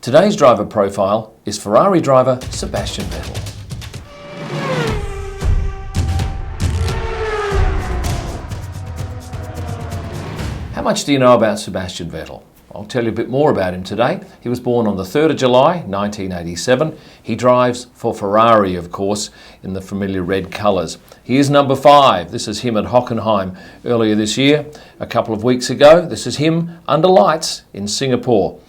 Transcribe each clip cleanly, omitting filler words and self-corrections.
Today's driver profile is Ferrari driver Sebastian Vettel. How much do you know about Sebastian Vettel? I'll tell you a bit more about him today. He was born on the 3rd of July 1987. He drives for Ferrari, of course, in the familiar red colours. He is number 5. This is him at Hockenheim earlier this year. A couple of weeks ago, this is him under lights in Singapore.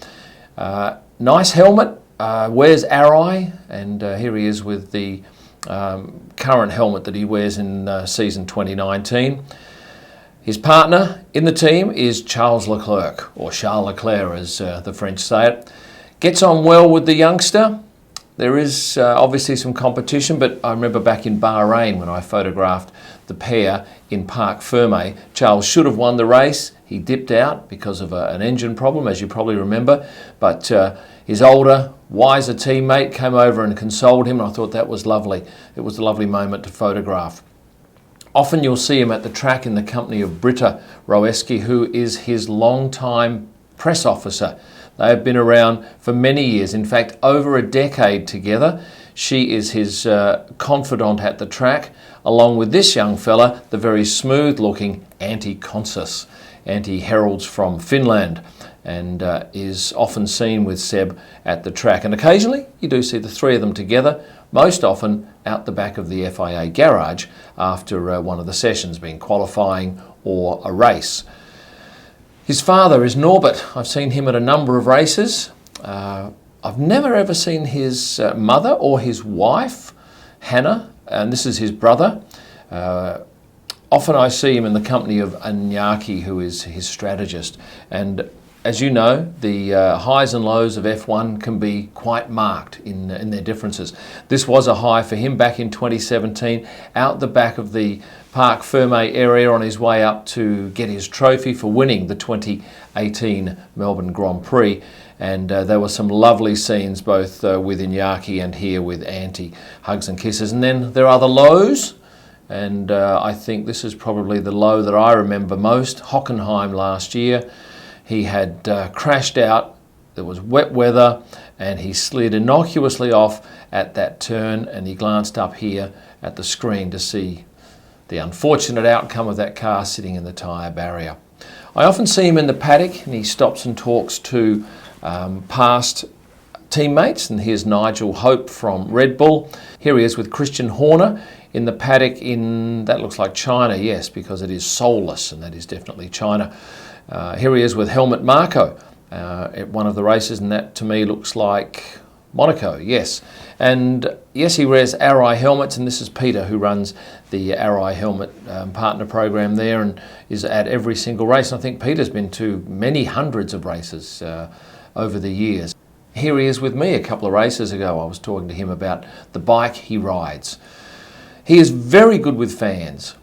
Nice helmet, wears Arai, and here he is with the current helmet that he wears in season 2019. His partner in the team is Charles Leclerc, or Charles Leclerc as the French say it. Gets on well with the youngster. There is obviously some competition, but I remember back in Bahrain when I photographed the pair in Parc Fermé. Charles should have won the race. He dipped out because of an engine problem, as you probably remember, but his older, wiser teammate came over and consoled him, and I thought that was lovely. It was a lovely moment to photograph. Often you'll see him at the track in the company of Britta Roeski, who is his long-time press officer. They have been around for many years, in fact over a decade together. She is his confidant at the track, along with this young fella, the very smooth-looking Antti Kontsas. Antti heralds from Finland and is often seen with Seb at the track. And occasionally you do see the three of them together, most often out the back of the FIA garage after one of the sessions, being qualifying or a race. His father is Norbert. I've seen him at a number of races. I've never ever seen his mother or his wife, Hannah, and this is his brother. Often I see him in the company of Iñaki, who is his strategist. And as you know, the highs and lows of F1 can be quite marked in their differences. This was a high for him back in 2017, out the back of the Parc Fermé area on his way up to get his trophy for winning the 2018 Melbourne Grand Prix. And there were some lovely scenes both with Iñaki and here with Antti, hugs and kisses. And then there are the lows, and I think this is probably the low that I remember most. Hockenheim last year. He had crashed out, there was wet weather, and he slid innocuously off at that turn, and he glanced up here at the screen to see the unfortunate outcome of that car sitting in the tyre barrier. I often see him in the paddock, and he stops and talks to past teammates, and here's Nigel Hope from Red Bull. Here he is with Christian Horner in the paddock in, that looks like China, yes, because it is soulless, and that is definitely China. Here he is with Helmut Marko at one of the races, and that to me looks like Monaco, yes. And yes, he wears Arai helmets, and this is Peter, who runs the Arai helmet partner program there and is at every single race. And I think Peter's been to many hundreds of races over the years. Here he is with me a couple of races ago. I was talking to him about the bike he rides. He is very good with fans.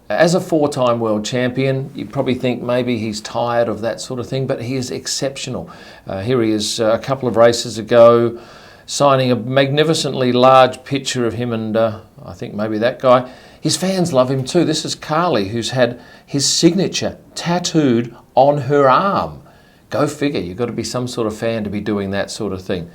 As a 4-time world champion, you probably think maybe he's tired of that sort of thing, but he is exceptional. Here he is a couple of races ago, signing a magnificently large picture of him and I think maybe that guy. His fans love him too. This is Carly, who's had his signature tattooed on her arm. Go figure, you've got to be some sort of fan to be doing that sort of thing.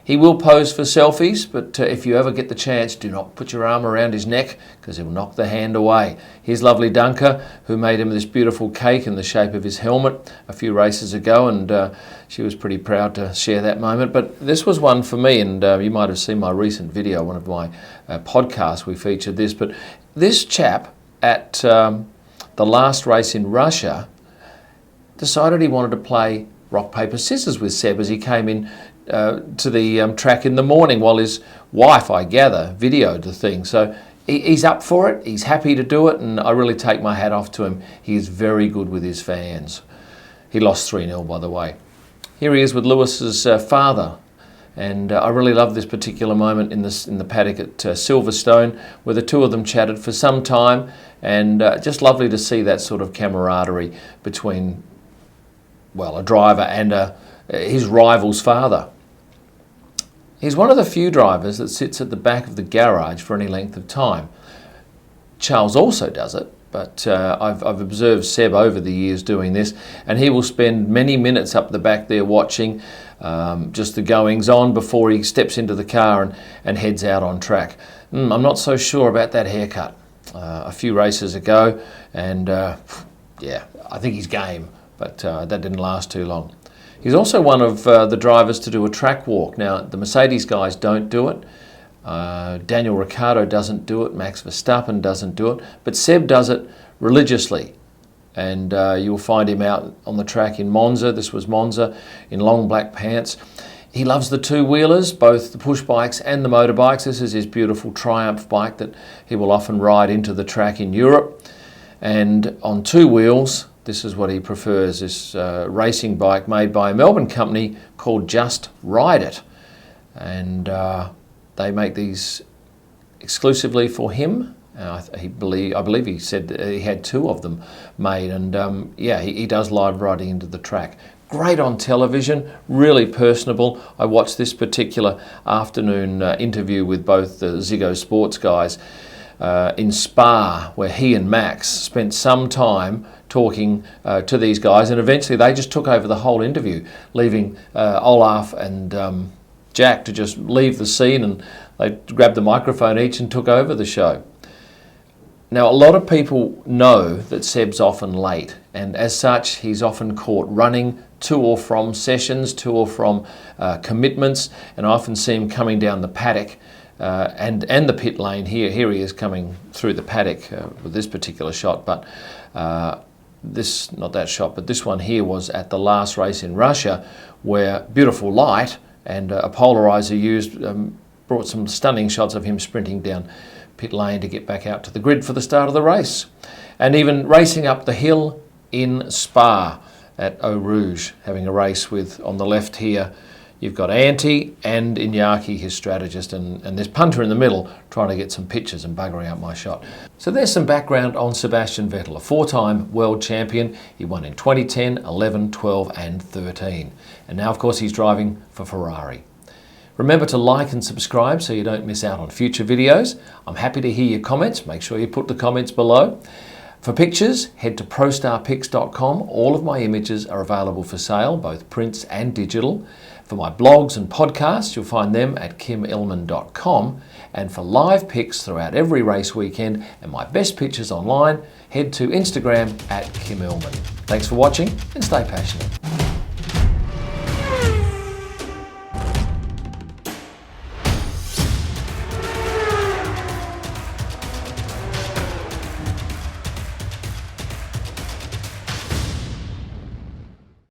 He will pose for selfies, but if you ever get the chance, do not put your arm around his neck because he'll knock the hand away. Here's lovely Dunker, who made him this beautiful cake in the shape of his helmet a few races ago, and she was pretty proud to share that moment. But this was one for me, and you might have seen my recent video, one of my podcasts, we featured this. But this chap at the last race in Russia decided he wanted to play rock, paper, scissors with Seb as he came in to the track in the morning while his wife, I gather, videoed the thing. So he's up for it, he's happy to do it, and I really take my hat off to him. He is very good with his fans. He lost 3-0, by the way. Here he is with Lewis's father, and I really love this particular moment in the paddock at Silverstone, where the two of them chatted for some time, and just lovely to see that sort of camaraderie between, well, a driver and his rival's father. He's one of the few drivers that sits at the back of the garage for any length of time. Charles also does it, but I've observed Seb over the years doing this, and he will spend many minutes up the back there watching. just the goings on before he steps into the car and heads out on track. I'm not so sure about that haircut. A few races ago, and yeah, I think he's game, but that didn't last too long. He's also one of the drivers to do a track walk. Now, the Mercedes guys don't do it. Daniel Ricciardo doesn't do it. Max Verstappen doesn't do it. But Seb does it religiously. And you'll find him out on the track in Monza. This was Monza, in long black pants. He loves the two-wheelers, both the push bikes and the motorbikes. This is his beautiful Triumph bike that he will often ride into the track in Europe. And on two wheels, this is what he prefers, this racing bike made by a Melbourne company called Just Ride It. And they make these exclusively for him. I believe he said that he had two of them made, and yeah, he does live riding into the track. Great on television, really personable. I watched this particular afternoon interview with both the Ziggo Sports guys in Spa, where he and Max spent some time talking to these guys, and eventually they just took over the whole interview, leaving Olaf and Jack to just leave the scene, and they grabbed the microphone each and took over the show. Now, a lot of people know that Seb's often late, and as such, he's often caught running to or from sessions, to or from commitments, and I often see him coming down the paddock and the pit lane here. Here he is coming through the paddock with this particular shot, but not that shot, but this one here was at the last race in Russia, where beautiful light and a polarizer used brought some stunning shots of him sprinting down pit lane to get back out to the grid for the start of the race. And even racing up the hill in Spa at Eau Rouge, having a race with, on the left here, you've got Antti and Iñaki, his strategist, and this punter in the middle trying to get some pictures and buggering out my shot. So there's some background on Sebastian Vettel, a four-time world champion. He won in 2010, 11, 12 and 13. And now, of course, he's driving for Ferrari. Remember to like and subscribe so you don't miss out on future videos. I'm happy to hear your comments. Make sure you put the comments below. For pictures, head to prostarpics.com. All of my images are available for sale, both prints and digital. For my blogs and podcasts, you'll find them at kimellman.com. And for live pics throughout every race weekend and my best pictures online, head to Instagram at kimellman. Thanks for watching and stay passionate.